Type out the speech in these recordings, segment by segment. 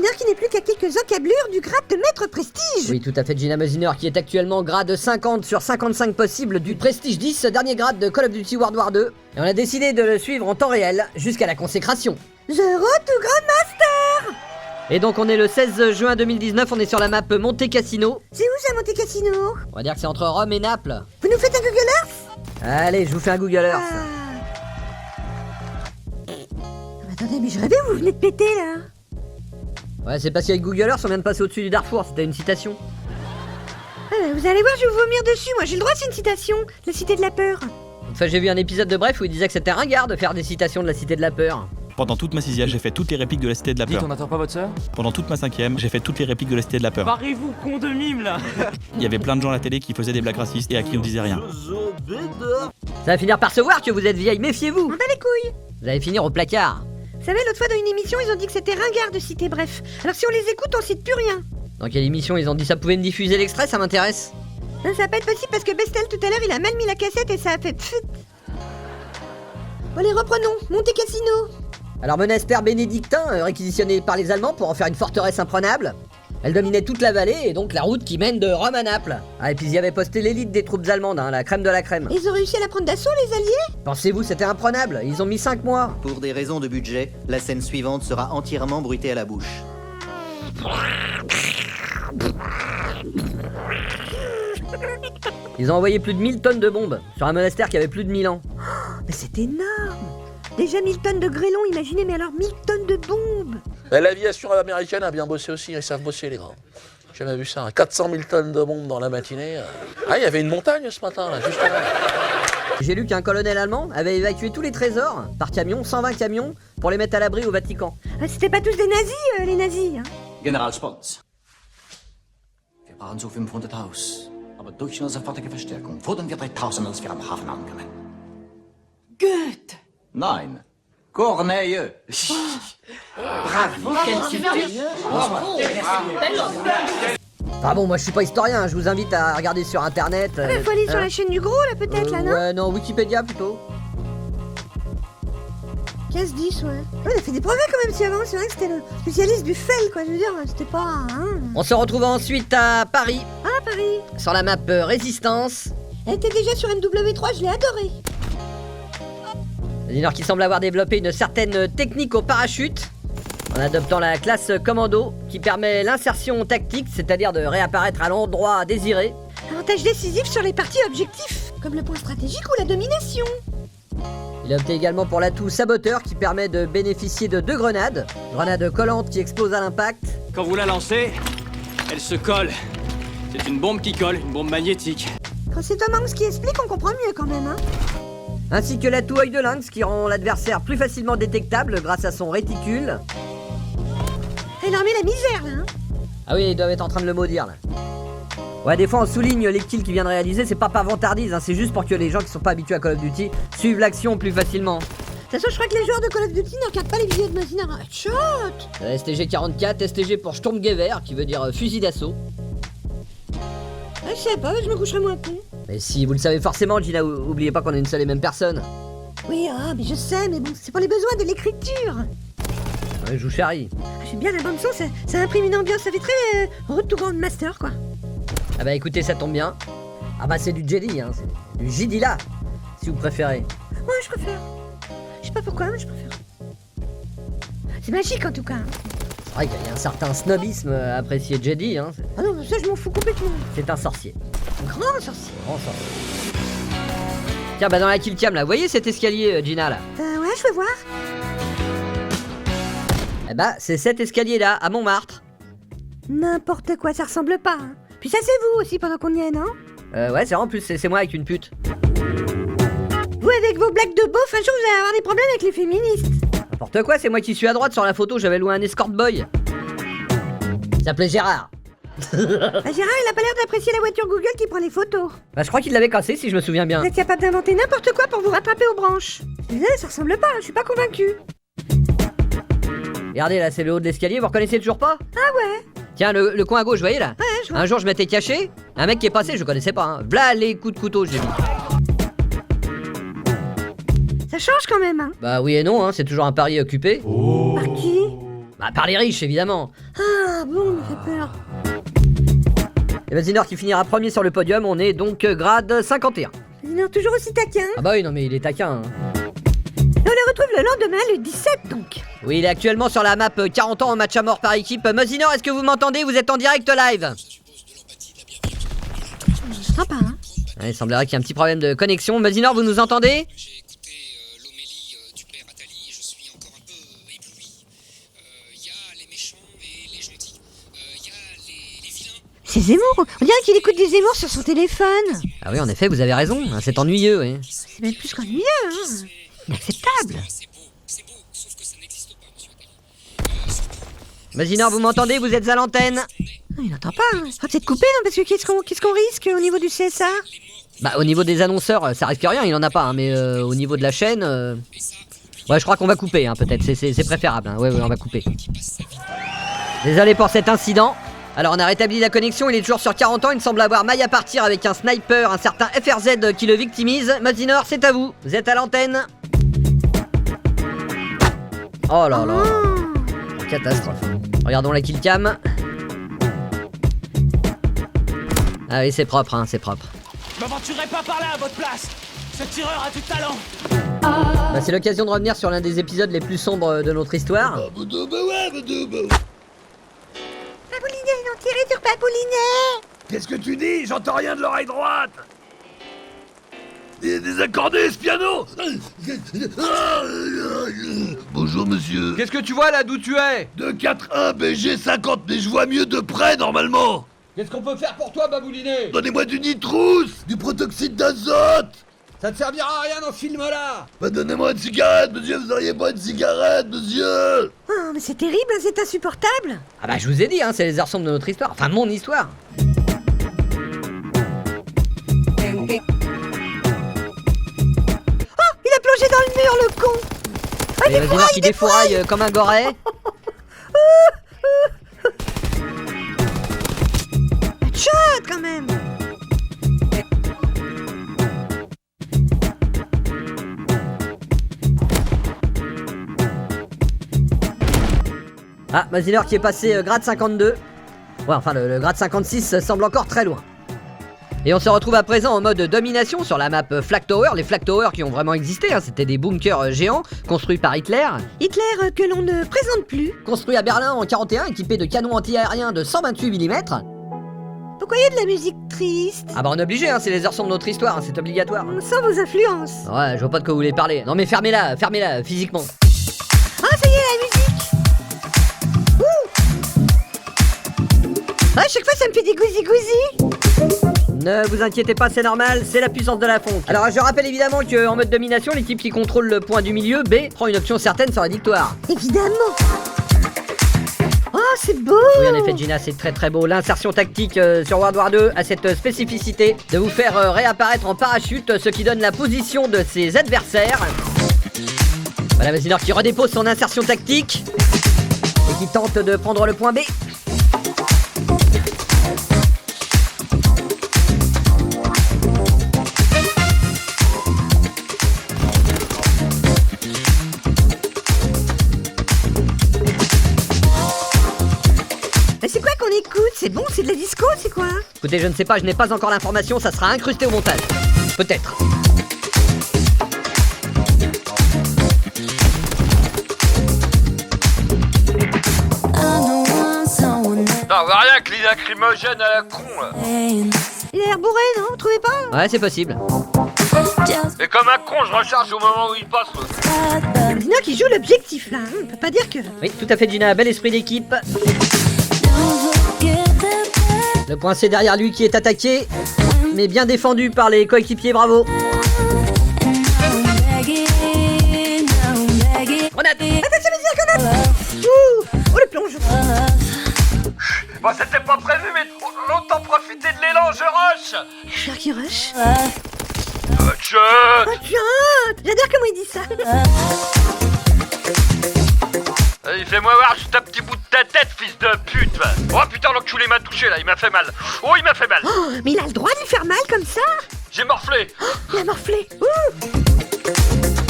Mesiner qui n'est plus qu'à quelques encablures du grade de maître prestige. Oui, tout à fait, Gina Mesiner qui est actuellement grade 50 sur 55 possible du prestige 10, dernier grade de Call of Duty World War 2. Et on a décidé de le suivre en temps réel jusqu'à la consécration. The Road to Grandmaster. Et donc on est le 16 juin 2019, on est sur la map Monte Cassino. C'est où ça, Monte Cassino? On va dire que c'est entre Rome et Naples. Vous nous faites un Google Earth? Allez, je vous fais un Google Earth. Attendez, mais je rêvais, vous venez de péter là. Ouais, c'est parce qu'avec Google Earth, on vient de passer au-dessus du Darfour, c'était une citation. Vous allez voir, je vais vous vomir dessus, moi j'ai le droit, c'est une citation. La cité de la peur. Enfin, j'ai vu un épisode de Bref où il disait que c'était ringard de faire des citations de la Cité de la Peur. Pendant toute ma sixième, j'ai fait toutes les répliques de la Cité de la Peur. Dites, on n'attend pas votre sœur? Pendant toute ma cinquième, j'ai fait toutes les répliques de la Cité de la Peur. Barrez-vous, con de mime là. Il y avait plein de gens à la télé qui faisaient des blagues racistes et à qui on disait rien. Ça va finir par se voir que vous êtes vieille, méfiez-vous. On bat les couilles. Vous allez finir au placard. Vous savez, l'autre fois dans une émission, ils ont dit que c'était ringard de citer Bref. Alors si on les écoute, on cite plus rien. Dans quelle émission ils ont dit ça pouvait me diffuser l'extrait, ça m'intéresse. Non, ça va pas être possible parce que Bestel tout à l'heure, il a mal mis la cassette et ça a fait pfft. Bon, allez, reprenons. Monte Cassino. Alors monastère bénédictin, réquisitionné par les Allemands pour en faire une forteresse imprenable. Elle dominait toute la vallée et donc la route qui mène de Rome à Naples. Ah, et puis ils y avaient posté l'élite des troupes allemandes, hein, la crème de la crème. Ils ont réussi à la prendre d'assaut, les alliés? Pensez-vous, c'était imprenable, ils ont mis 5 mois. Pour des raisons de budget, la scène suivante sera entièrement bruitée à la bouche. Ils ont envoyé plus de 1000 tonnes de bombes sur un monastère qui avait plus de 1000 ans. Mais c'est énorme. Déjà 1000 tonnes de grêlons, imaginez, mais alors 1000 tonnes de bombes. L'aviation américaine a bien bossé aussi, ils savent bosser les grands. J'ai jamais vu ça, 400 000 tonnes de bombes dans la matinée. Ah, il y avait une montagne ce matin, là, juste avant. J'ai lu qu'un colonel allemand avait évacué tous les trésors par camion, 120 camions, pour les mettre à l'abri au Vatican. Ah, c'était pas tous des nazis, les nazis. Hein. General Spons. Wir brauchen so 500 Haus. Aber durch unsere sofortige Verstärkung fordern wir 3000, als wir am Hafen ankommen. Goethe. Nein. Corneille. Enfin bon, moi je suis pas historien, hein, je vous invite à regarder sur internet. Faut aller sur la chaîne du gros, là, peut-être, là, non? Ouais, non, Wikipédia plutôt. 15-10, ouais. Ouais, il a fait des progrès quand même, si avant, c'est vrai que c'était le spécialiste du fel, quoi, je veux dire, c'était pas... Hein. On se retrouve ensuite à Paris, Ah, Paris. sur la map Résistance. Elle était déjà sur MW3, je l'ai adorée. Mesiner qui semble avoir développé une certaine technique au parachute, en adoptant la classe commando, qui permet l'insertion tactique, c'est-à-dire de réapparaître à l'endroit désiré. Avantage décisif sur les parties objectifs, comme le point stratégique ou la domination. Il a opté également pour l'atout saboteur qui permet de bénéficier de 2 grenades. Grenade collante qui explose à l'impact. Quand vous la lancez, elle se colle. C'est une bombe qui colle, une bombe magnétique. Quand c'est Tom Hanks qui explique, on comprend mieux quand même, hein. Ainsi que l'atout œil de lynx qui rend l'adversaire plus facilement détectable grâce à son réticule. Elle leur met la misère, là, hein. Ah oui, ils doivent être en train de le maudire là. Ouais, des fois on souligne les kills qu'il vient de réaliser, c'est pas par vantardise, hein, c'est juste pour que les gens qui sont pas habitués à Call of Duty suivent l'action plus facilement. De toute façon, je crois que les joueurs de Call of Duty ne regardent pas les vidéos de Mesiner. Headshot. STG 44, STG pour Sturmgewehr, qui veut dire fusil d'assaut. Je sais pas, je me coucherai moins con. Mais si, vous le savez forcément, Gina, oubliez pas qu'on est une seule et même personne. Oui, ah, mais je sais, mais bon, c'est pour les besoins de l'écriture. Ouais, je vous charrie. J'aime bien la bande son, ça imprime une ambiance, ça fait très Road to Grandmaster, quoi. Ah bah écoutez, ça tombe bien. Ah bah c'est du Jedi, hein, c'est du Jidila, si vous préférez. Ouais, je préfère. Je sais pas pourquoi, mais je préfère. C'est magique en tout cas. C'est vrai qu'il y a un certain snobisme à apprécier Jedi, hein. Ah non, ça je m'en fous complètement. C'est un sorcier. Un grand sorcier. Grand sorcier. Tiens, bah dans la killcam là, vous voyez cet escalier, Gina là? Ouais, je veux voir. Eh bah c'est cet escalier là, à Montmartre. N'importe quoi, ça ressemble pas. Hein. Puis ça c'est vous aussi pendant qu'on y est, non? Ouais, c'est vrai, en plus, c'est moi avec une pute. Vous avec vos blagues de beauf, un jour vous allez avoir des problèmes avec les féministes. N'importe quoi, c'est moi qui suis à droite sur la photo, j'avais loué un escort boy. Il s'appelait Gérard. Gérard, il a pas l'air d'apprécier la voiture Google qui prend les photos. Bah je crois qu'il l'avait cassé si je me souviens bien. Vous êtes capable d'inventer n'importe quoi pour vous rattraper aux branches. Ça ressemble pas, je suis pas convaincu. Regardez là, c'est le haut de l'escalier, vous reconnaissez toujours pas? Ah ouais. Tiens, le coin à gauche, vous voyez là? Ouais, je vois. Un jour je m'étais caché, un mec qui est passé, je connaissais pas, hein. V'là les coups de couteau, j'ai vu. Ça change quand même, hein. Bah oui et non, hein, c'est toujours un pari occupé. Par qui? Bah par les riches évidemment. Ah bon, il me fait peur. Et Mazinor qui finira premier sur le podium, on est donc grade 51. Mazinor toujours aussi taquin. Ah bah oui, non mais il est taquin. Hein. Et on le retrouve le lendemain, le 17 donc. Oui, il est actuellement sur la map 40 ans en match à mort par équipe. Mazinor, est-ce que vous m'entendez? Vous êtes en direct live. Sympa, hein. Ouais, il semblerait qu'il y ait un petit problème de connexion. Mazinor, vous nous entendez? J'ai écouté l'homélie du père Attali, je suis encore un peu ébloui. Il y a les méchants et les gentils. Il y a les vilains. C'est Zemmour. On dirait qu'il écoute des Zemmour sur son téléphone. Ah oui, en effet, vous avez raison. Hein, c'est ennuyeux, oui. C'est même plus qu'ennuyeux, hein. Inacceptable. C'est beau, sauf que ça n'existe pas, monsieur Attali. Mazinor, vous m'entendez? Vous êtes à l'antenne? Non, il n'entend pas. Hein. Ah, peut-être couper, non? Parce que qu'est-ce qu'on risque au niveau du CSA? Bah au niveau des annonceurs, ça risque rien, il en a pas, hein, mais au niveau de la chaîne... Ouais, je crois qu'on va couper, hein, peut-être, c'est préférable. Hein. Ouais, on va couper. Désolé pour cet incident. Alors on a rétabli la connexion, il est toujours sur 40 ans, il semble avoir maille à partir avec un sniper, un certain FRZ qui le victimise. Mazinor, c'est à vous, vous êtes à l'antenne. Oh là là, catastrophe. Regardons la killcam. Ah oui, c'est propre, hein, c'est propre. Je m'aventurerai pas par là à votre place. Ce tireur a du talent. Bah, c'est l'occasion de revenir sur l'un des épisodes les plus sombres de notre histoire. Baboulinet, ils ont tiré sur Baboulinet. Qu'est-ce que tu dis? J'entends rien de l'oreille droite. Des accordés, ce piano. Bonjour monsieur. Qu'est-ce que tu vois là d'où tu es? 241 BG 50, mais je vois mieux de près normalement. Qu'est-ce qu'on peut faire pour toi, Baboulinet? Donnez-moi du nitrousse, du protoxyde d'azote. Ça te servira à rien dans ce film-là. Bah donnez-moi une cigarette, monsieur, vous auriez pas une cigarette, monsieur. Oh, mais c'est terrible, hein, c'est insupportable. Ah bah je vous ai dit, hein, c'est les heures sombres de notre histoire, enfin mon histoire. Il a plongé dans le mur, le con. Ah, Et Mazinor qui défouraille comme un goret. Chut, quand même. Ah, Mazinor qui est passé grade 52. Ouais, enfin le grade 56 semble encore très loin. Et on se retrouve à présent en mode domination sur la map Flak Tower. Les Flak Towers qui ont vraiment existé, hein, c'était des bunkers géants construits par Hitler. Hitler que l'on ne présente plus. Construits à Berlin en 41, équipés de canons anti-aériens de 128 mm. Pourquoi il y a de la musique triste? Ah bah on est obligé, hein, c'est les heures sombres de notre histoire, hein, c'est obligatoire. Sans vos influences. Ouais, je vois pas de quoi vous voulez parler. Non mais fermez-la physiquement. Ah, ça y est, la musique. Ah, à chaque fois ça me fait des gousi-gousi. Ne vous inquiétez pas, c'est normal, c'est la puissance de la fonte. Alors je rappelle évidemment qu'en mode domination, l'équipe qui contrôle le point du milieu, B, prend une option certaine sur la victoire. Évidemment. Oh, c'est beau. Oui, en effet, Gina, c'est très très beau. L'insertion tactique sur World War 2 a cette spécificité de vous faire réapparaître en parachute, ce qui donne la position de ses adversaires. Voilà Mazinor qui redépose son insertion tactique et qui tente de prendre le point B. Mais c'est quoi qu'on écoute? C'est bon, c'est de la disco, c'est quoi? Écoutez, je ne sais pas, je n'ai pas encore l'information, ça sera incrusté au montage. Peut-être. Non, on va rien que les lacrymogènes à la con, là. Il a l'air bourré, non? Vous trouvez pas? Ouais, c'est possible. Et comme un con, je recharge au moment où il passe, là. Dina qui joue l'objectif, là. On peut pas dire que... Oui, tout à fait, Gina, bel esprit d'équipe. Le point C derrière lui qui est attaqué, mais bien défendu par les coéquipiers, bravo. Grenade. Attention, mes grenades. Ouh. Oh, le plonge. Bon, c'était pas prévu, mais autant profiter de l'élan, je rush. Cher qui rush. Tchut. Oh, tiens. J'adore comment il dit ça. Allez, fais-moi voir juste un petit bout de ta tête, fils de pute. Oh putain, l'enculé m'a touché, là, il m'a fait mal. Oh, il m'a fait mal. Oh, mais il a le droit de lui faire mal comme ça? J'ai morflé. Oh, il a morflé. Ouh.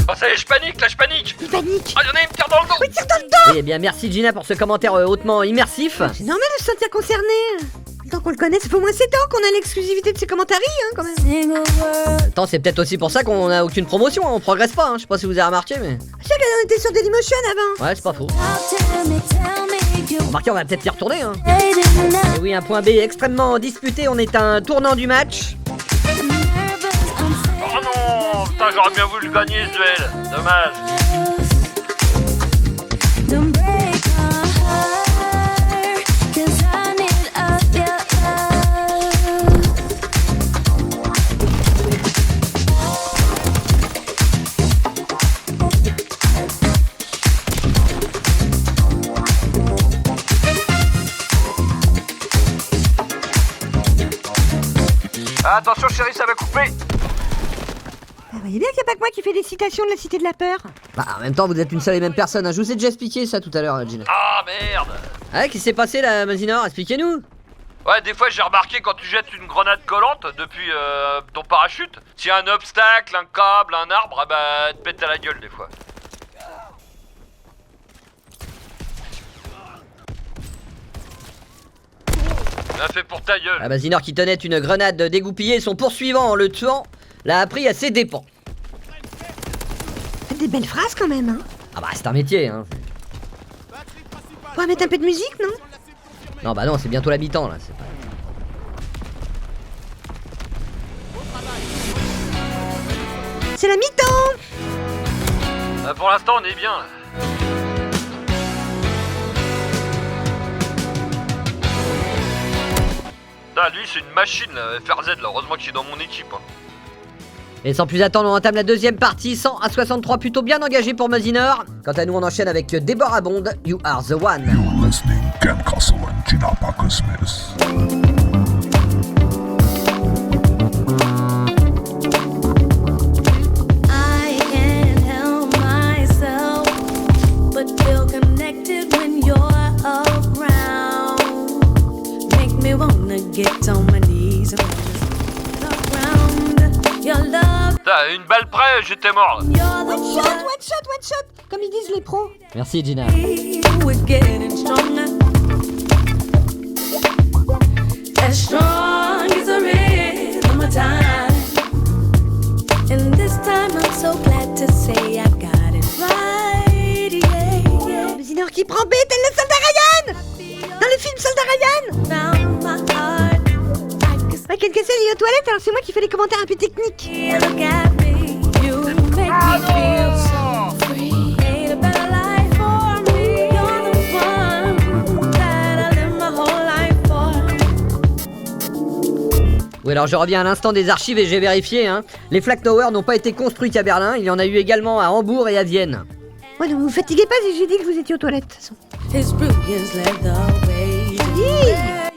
Oh, Ça y est, je panique, là, je panique. Il panique. Ah, y'en a une qui me tire dans le dos. Oui, tire dans le dos. Oui, eh bien merci Gina pour ce commentaire hautement immersif. C'est normal de se sentir concerné. Tant qu'on le connaît, ça fait au moins 7 ans qu'on a l'exclusivité de ses commentaires, hein, quand même. Attends, c'est peut-être aussi pour ça qu'on a aucune promotion, hein, on progresse pas, hein. Je sais pas si vous avez remarqué, mais... Je sais qu'on était sur Dailymotion avant. Ouais, c'est pas faux. Remarquez, on va peut-être y retourner, hein. Et oui, un point B extrêmement disputé, on est à un tournant du match. Oh non, putain, j'aurais bien voulu le gagner, ce duel. Dommage. Attention chérie, ça va couper. Vous voyez bien qu'il n'y a pas que moi qui fais des citations de la Cité de la Peur. Bah, en même temps, vous êtes une seule et même personne, hein. Je vous ai déjà expliqué ça tout à l'heure, Gina. Ah merde. Ah, qu'est-ce qui s'est passé là, Mazinor? Expliquez-nous. Ouais, des fois j'ai remarqué quand tu jettes une grenade collante depuis ton parachute, s'il y a un obstacle, un câble, un arbre, bah elle te pète à la gueule des fois. Bien fait pour ta gueule. Ah, Mazinor qui tenait une grenade dégoupillée, son poursuivant en le tuant, l'a appris à ses dépens. Faites des belles phrases quand même, hein. Ah bah, c'est un métier, hein. On va mettre un peu de musique, non? Non, bah non, c'est bientôt la mi-temps, là. C'est pas... C'est la mi-temps. Pour l'instant on est bien là. Ah, lui c'est une machine là, FRZ là, heureusement qu'il est dans mon équipe. Hein. Et sans plus attendre, on entame la deuxième partie, 100 à 63, plutôt bien engagé pour Mazinor. Quant à nous, on enchaîne avec Deborah Bond, You Are The One. You're listening Ken Castle and Gina Parker Smith. I can't help myself, but feel connected when you're around. Make me wanna get on my knees around your love. T'as une balle près, j'étais mort là. You're the One shot, one shot, one shot. Comme ils disent les pros. Merci, Gina. we're getting stronger. As strong as the rhythm of time. And this time I'm so glad to say I got it right, yeah, yeah. Mazinor qui prend B, tel le soldat Ryan. Dans le film Soldat Ryan. Found my heart. I can Ouais, quelqu'un s'est lié aux toilettes, alors c'est moi qui fais les commentaires un peu techniques. see, look at me. You make me feel so free. Made a better life for me. You're the one that I live my whole life for. Oui, alors je reviens à l'instant des archives et j'ai vérifié, hein. Les Flak Towers n'ont pas été construits qu'à Berlin, il y en a eu également à Hambourg et à Vienne. Ouais, ne vous fatiguez pas si j'ai dit que vous étiez aux toilettes, de toute façon. His brilliance led the way.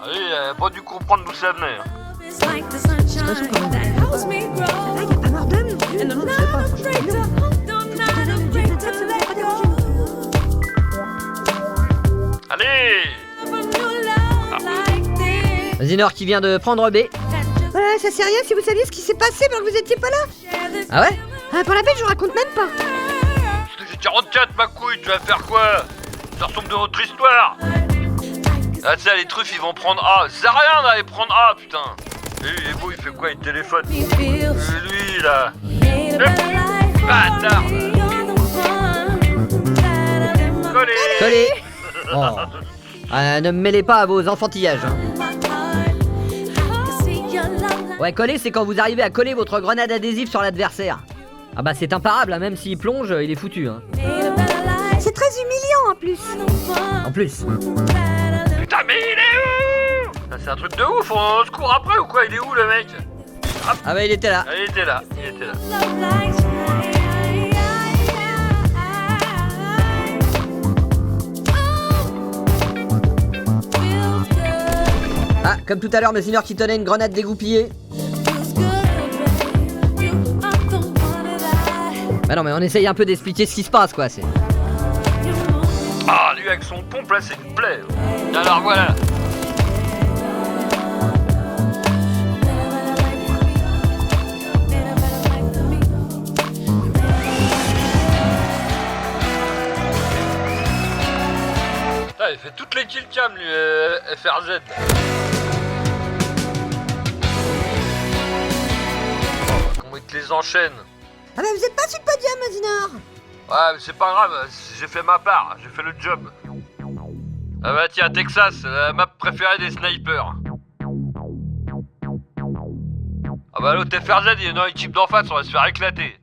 Allez, pas dû comprendre d'où ça venait. Hein. It's like the sunshine that helps me grow. Là, y a pas Mordon non plus. And I'm Non, not je sais pas. afraid to hold on, not afraid to let go. Allez. Of a new love like this. Mazinor qui vient de prendre B. Voilà, ça c'est rien si vous saviez ce qui s'est passé pendant que vous étiez pas là. Ah ouais? Ah, pour la peine, je vous raconte même pas. Parce que j'ai 44 ma couille, tu vas faire quoi? Ça ressemble de notre histoire. Ah tu sais, les truffes ils vont prendre A. Ça sert à rien d'aller prendre A, putain. Et lui il est beau, il fait quoi? Il téléphone. Et lui là. Bâtard. Collé. Collé. Oh. Ah, ne me mêlez pas à vos enfantillages, hein. Ouais, coller, c'est quand vous arrivez à coller votre grenade adhésive sur l'adversaire. Ah bah c'est imparable, hein, même s'il plonge, il est foutu, hein. C'est très humiliant en plus. En plus. Putain mais il est où? Ça, c'est un truc de ouf, on se court après ou quoi? Il est où le mec? Ah bah il était là. Ah, il était là, il était là. Ah, comme tout à l'heure, Mazinor qui tenait une grenade dégoupillée. Bah non mais on essaye un peu d'expliquer ce qui se passe quoi, c'est... Ah, lui avec son pompe là, c'est une plaie. Alors voilà. Ah, il fait toutes les kill cam, lui, FRZ. Comment il te les enchaîne? Ah bah vous êtes pas sur le podium, Mazinor. Ouais, mais c'est pas grave, j'ai fait ma part, j'ai fait le job. Ah bah tiens, Texas, la map préférée des snipers. Ah bah l'autre FRZ, il est dans l'équipe d'en face, on va se faire éclater.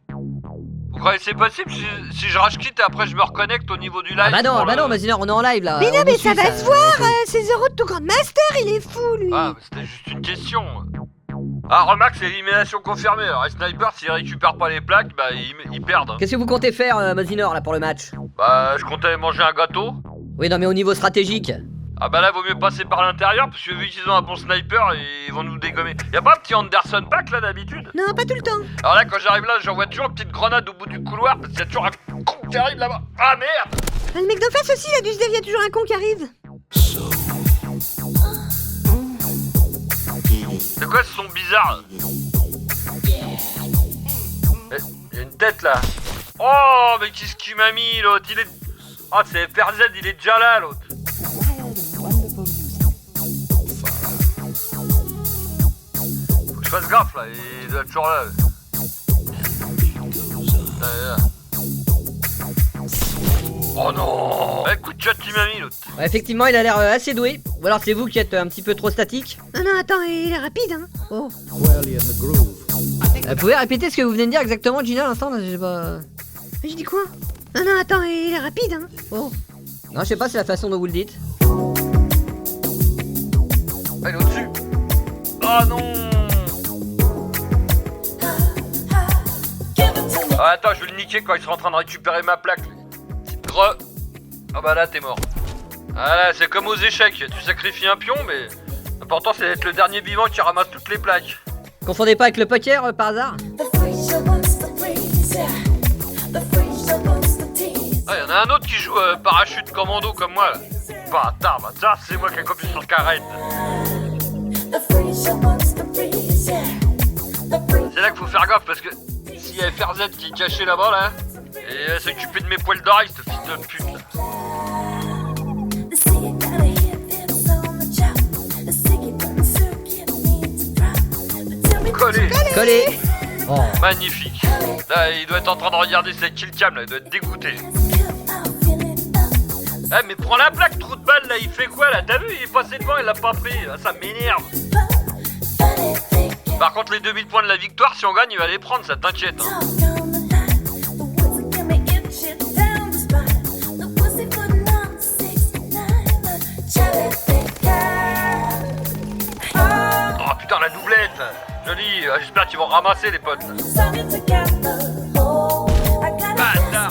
Vous croyez que c'est possible si je rage quitte et après je me reconnecte au niveau du live? Ah bah non, Mazinor, on est en live là. Mais non, On mais nous ça suit, va se voir, c'est Zero de tout grand master, il est fou, lui. Ah, mais c'était juste une question. Ah, remarque, c'est élimination confirmée. Alors, les snipers, s'ils récupèrent pas les plaques, bah, ils perdent. Hein. Qu'est-ce que vous comptez faire, Mazinor, là, pour le match? Bah, je comptais manger un gâteau. Oui, non, mais au niveau stratégique. Ah bah là, vaut mieux passer par l'intérieur, parce que vu qu'ils ont un bon sniper, ils vont nous dégommer. Y'a pas un petit Anderson pack, là, d'habitude? Non, pas tout le temps. Alors là, quand j'arrive là, j'envoie toujours une petite grenade au bout du couloir, parce qu'il y a toujours un con qui arrive là-bas. Ah, merde! Ah, le mec d'en face aussi, il a dû se dire, il y a toujours un con qui arrive. C'est quoi ce son bizarre? Il y a une tête là. Oh, mais qu'est-ce qu'il m'a mis l'autre? Il est. Oh, c'est FRZ, il est déjà là l'autre. Faut que je fasse gaffe là, il doit être toujours là. Oh non! Eh, coup de shot qu'il m'a mis l'autre. Ouais, effectivement, il a l'air assez doué. Ou alors c'est vous qui êtes un petit peu trop statique. Ah non, attends, il est rapide, hein. Oh. Vous pouvez répéter ce que vous venez de dire exactement, Gina, à l'instant là, j'ai pas... J'ai dit quoi? Ah non, attends, il est rapide, hein. Oh. Non, je sais pas, c'est la façon dont vous le dites. Ah, il est au-dessus. Oh non! Ah, attends, je vais le niquer quand il sera en train de récupérer ma plaque. Ah bah là t'es mort. Ah là c'est comme aux échecs, tu sacrifies un pion mais l'important c'est d'être le dernier vivant qui ramasse toutes les plaques. Confondez pas avec le poker par hasard? Ah y'en a un autre qui joue parachute commando comme moi là. Bâtard, bah ça c'est moi qui ai copié sur Karen. C'est là qu'il faut faire gaffe parce que s'il y a FRZ qui est caché là-bas là, et elle s'occuper de mes poils d'oreille, ce fils de pute là. Collé. Oh. Magnifique. Là, il doit être en train de regarder cette killcam là, il doit être dégoûté. Eh mais prends la plaque, trou de balle là, il fait quoi là? T'as vu, il est passé devant, il l'a pas pris. Ah, ça m'énerve. Par contre, les 2000 points de la victoire, si on gagne, il va les prendre, ça t'inquiète. Hein. Oh putain, la doublette. Joli, j'espère qu'ils vont ramasser les potes là. Bâtard.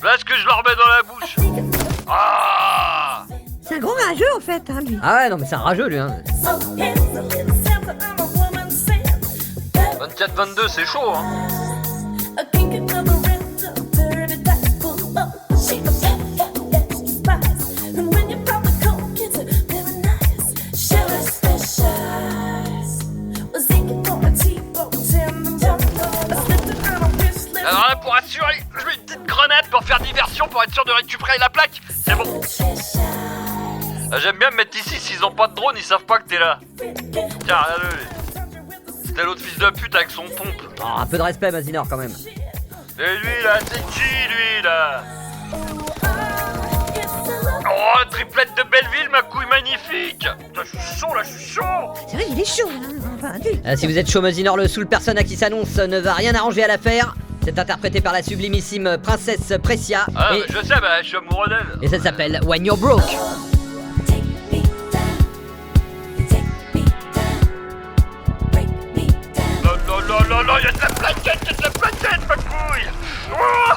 Là, ce que je leur mets dans la bouche. Ah! C'est un gros rageux en fait, hein, lui. Ah ouais, non mais c'est un rageux lui, hein. 24-22, c'est chaud, hein. Alors là, pour assurer, je mets une petite grenade pour faire diversion, pour être sûr de récupérer la plaque. C'est bon. Ah, j'aime bien me mettre ici, s'ils ont pas de drone, ils savent pas que t'es là. Tiens, regarde-le. C'était l'autre fils de pute avec son pompe. Oh, un peu de respect, Mazinor, quand même. Et lui là, c'est qui lui là? Oh, triplette de Belleville, ma couille magnifique. Putain, je suis chaud là, je suis chaud. C'est vrai, il est chaud, hein. Enfin, Si vous êtes chaud, Mazinor, le soul personne à qui s'annonce ne va rien arranger à l'affaire. C'est interprété par la sublimissime princesse Precia. Ah, mais je sais, bah, je suis amoureux d'elle. Et ça s'appelle When You're Broke. Non, y'a de la plaquette, ma couille. Oh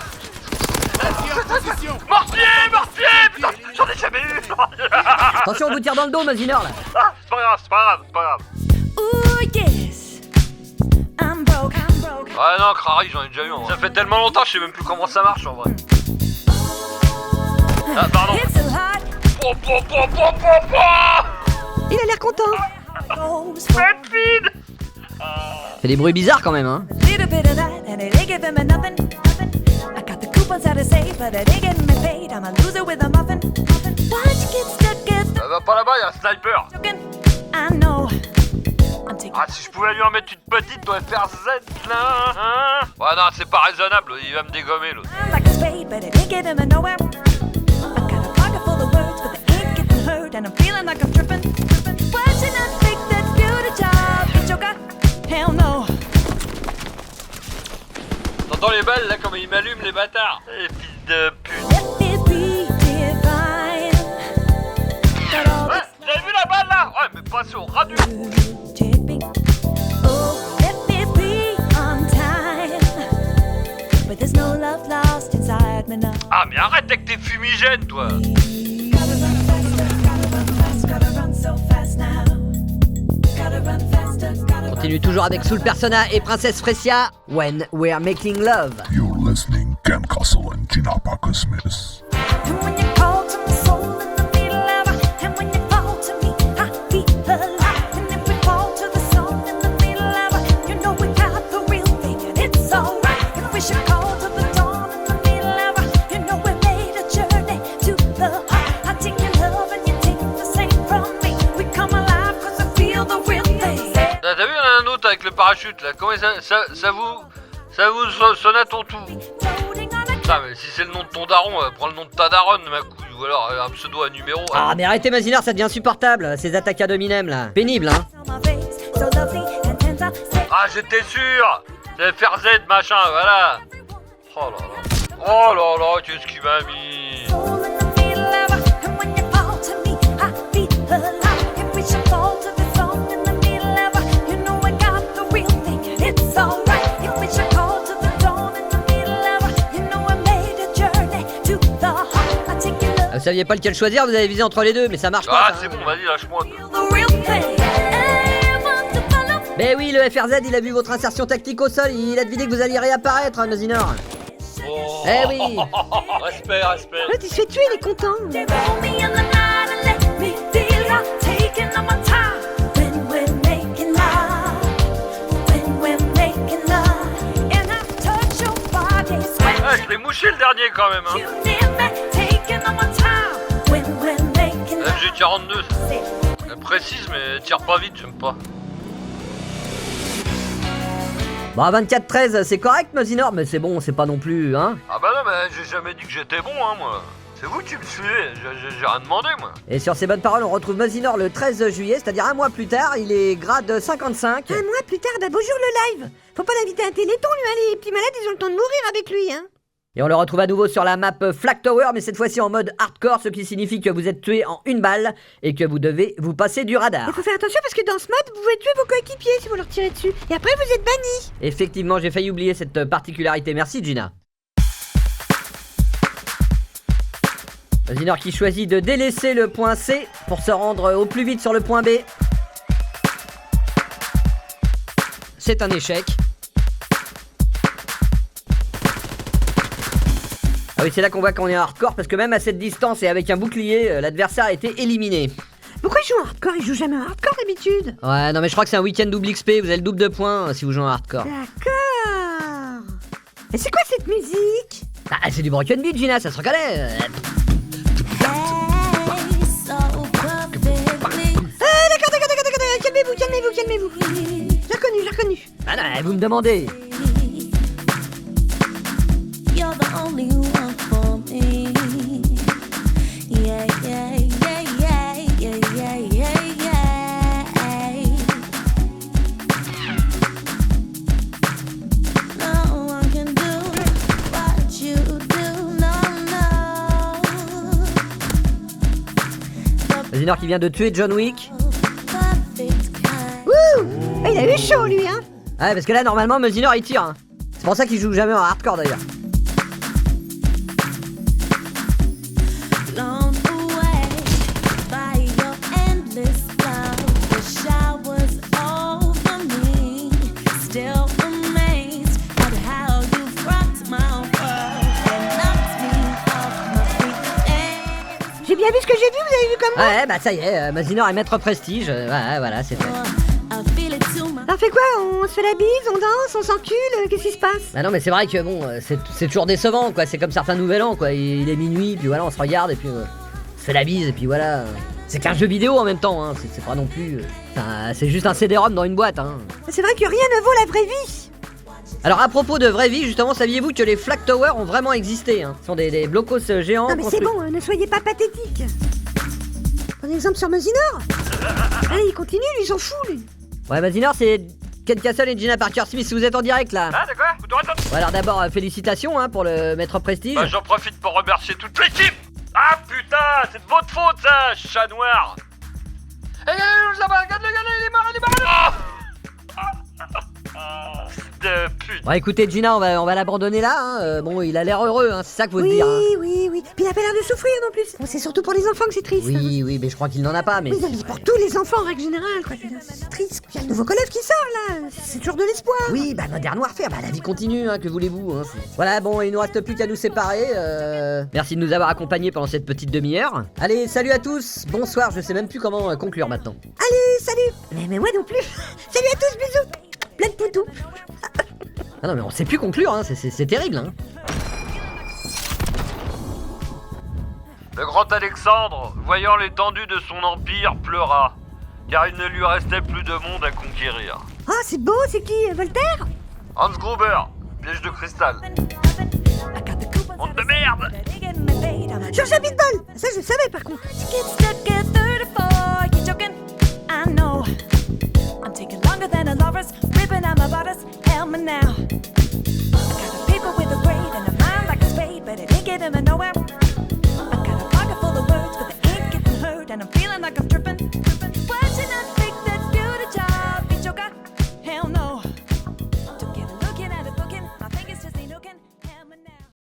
mortier, putain, j'en ai jamais eu. Attention, on vous tire dans le dos, Mazinor, là. Ah, c'est pas grave. Ooh, yes. I'm broke. Ah non, Crary, j'en ai déjà eu en vrai. Ça fait tellement longtemps, je sais même plus comment ça marche en vrai. Ah, pardon. It's so hard Il a l'air content. Fait des bruits bizarres quand même, hein. Little bit of that, and it ain't giving me nothing. I got the coupons out to save, but it ain't getting me paid. I'm a loser with a muffin. Why'd you get stuck at Va pas là-bas, y'a un sniper. I know. I'm taking Ah, si je pouvais lui en mettre une petite au FRZ là, hein. Ouais, non, c'est pas raisonnable, il va me dégommer l'autre. like a spade, but it ain't getting me nowhere. I got a pocket full of words, but they ain't getting heard, and I'm feeling like I'm tripping. Why should I think that's beauty job, you joker? Hell no. T'entends les balles là, comme ils m'allument les bâtards. Les fils de pute. Let it be divine. Got all Ouais, vous avez vu la balle là? Ouais, mais passez au ras du cou. tipping. Oh, let it be on time. But there's no love lost inside me now. Ah, mais arrête avec tes fumigènes, toi. Gotta run faster, gotta run fast, gotta run so fast now. Gotta run faster, gotta Continue toujours avec Soul Persona et Princesse Fresia, When We're Making Love. You're listening Ken Castle and Gina Parker Smith. And when you call to my soul in the middle of it, and when you fall to me, I feel alive. And if we fall to the song in the middle of it, you know we got the real thing, and it's alright. If we should call to the dawn in the middle of it, you know we made a journey to the heart. I take your love and you take the same from me. We come alive 'cause I feel the real thing. T'as vu, il y en a un autre avec le parachute là. Comment ça vous sonne à ton tout? Putain, mais si c'est le nom de ton daron, prends le nom de ta daronne, ma couille. Ou alors un pseudo à numéro. Ah mais arrêtez Mazinard, ça devient insupportable, ces attaques à dominem là. Pénible, hein. Ah, j'étais sûr. C'est FRZ machin, voilà. Oh là là. Oh là là, qu'est-ce qu'il m'a mis? Vous saviez pas lequel choisir, vous avez visé entre les deux, mais ça marche pas. Ah, ça, c'est hein. bon, vas-y, lâche-moi. Mais oui, le FRZ, il a vu votre insertion tactique au sol, il a deviné que vous alliez réapparaître, hein, Nozinor. Oh. Eh oui. Respect. L'autre il se fait tuer, il est content. Ouais, je l'ai mouché le dernier quand même, hein. FG42, elle précise mais tire pas vite, j'aime pas. Bon, 24-13, c'est correct, Nozinor, mais c'est bon, c'est pas non plus, hein. Ah bah non, mais j'ai jamais dit que j'étais bon, hein, moi. C'est vous qui me suivez, j'ai rien demandé, moi. Et sur ces bonnes paroles, on retrouve Nozinor le 13 juillet, c'est-à-dire un mois plus tard, il est grade 55. Un mois plus tard, bah bonjour le live. Faut pas l'inviter à un téléthon, lui, hein, les petits malades, ils ont le temps de mourir avec lui, hein. Et on le retrouve à nouveau sur la map Flag Tower, mais cette fois-ci en mode hardcore, ce qui signifie que vous êtes tué en une balle et que vous devez vous passer du radar. Il faut faire attention parce que dans ce mode, vous pouvez tuer vos coéquipiers si vous leur tirez dessus. Et après, vous êtes bannis. Effectivement, j'ai failli oublier cette particularité. Merci, Gina. Nozinor qui choisit de délaisser le point C pour se rendre au plus vite sur le point B. C'est un échec. Ah oui, c'est là qu'on voit qu'on est en hardcore parce que même à cette distance et avec un bouclier, l'adversaire a été éliminé. Pourquoi il joue en hardcore? Il joue jamais en hardcore d'habitude. Ouais, non mais je crois que c'est un week-end double XP, vous avez le double de points si vous jouez en hardcore. D'accord. Et c'est quoi cette musique? Ah, c'est du broken beat, Gina, ça se reconnaît. D'accord, calmez-vous. J'ai reconnu. Ah non, vous me demandez. You're the only one for me. Yeah. No one can do what you do, no. Nozinor qui vient de tuer John Wick. Wouh. Ah, il a eu chaud, lui, hein. Ouais, parce que là, normalement, Nozinor il tire. Hein. C'est pour ça qu'il joue jamais en hardcore d'ailleurs. J'ai bien bien vu ce que j'ai vu, vous avez vu comme moi? Ouais, bah ça y est, Mazinor est maître prestige. Ouais, voilà, c'est fait. Alors fait quoi? On se fait la bise, on danse, on s'encule, qu'est-ce qui se passe? Bah non, mais c'est vrai que bon, c'est toujours décevant, quoi. C'est comme certains nouvel an, quoi. Il est minuit, puis voilà, on se regarde, et puis on se fait la bise, et puis voilà. C'est qu'un jeu vidéo en même temps, hein. C'est pas non plus. Enfin, c'est juste un CD-ROM dans une boîte, hein. C'est vrai que rien ne vaut la vraie vie. Alors à propos de vraie vie, justement, saviez-vous que les Flak Towers ont vraiment existé, hein? Ce sont des blocos géants. Non mais c'est construits- bon, ne soyez pas pathétique. Prenez exemple sur Mosinor. Allez, il continue, lui, il s'en fout, lui. Ouais, Mazinor, c'est Ken Castle et Gina Parker Smith, vous êtes en direct là. Ah d'accord, vous t'aurais tort. Ouais, alors d'abord, félicitations hein, pour le maître prestige. Bah j'en profite pour remercier toute l'équipe. Ah putain, c'est de votre faute ça, chat noir. Eh, là-bas, regarde-le, il est mort. De pute. Bon, écoutez, Gina, on va l'abandonner là. Hein. Bon, il a l'air heureux, hein, c'est ça qu'il faut se dire. Hein. Oui. Puis il a pas l'air de souffrir non plus. Bon, c'est surtout pour les enfants que c'est triste. Oui, mais je crois qu'il n'en a pas. Mais Oui, non, mais pour tous les enfants en règle générale, quoi. C'est triste. Il y a le nouveau Call of qui sort là. C'est toujours de l'espoir. oui, bah Modern Warfare, bah la vie continue, hein, que voulez-vous. Hein, voilà, bon, il nous reste plus qu'à nous séparer. Merci de nous avoir accompagnés pendant cette petite demi-heure. Allez, salut à tous. Bonsoir, je sais même plus comment conclure maintenant. Allez, salut. Mais moi non plus. Salut à tous, bisous. Plein de poutous. Ah non, mais on sait plus conclure, hein, c'est terrible. Hein. Le grand Alexandre, voyant l'étendue de son empire, pleura, car il ne lui restait plus de monde à conquérir. Ah, c'est beau, c'est qui? Voltaire? Hans Gruber, piège de cristal. Honte de merde. George Pitbull. Ça, je savais par contre. I'm taking longer than a lover's, ripping out my bodice, help me now.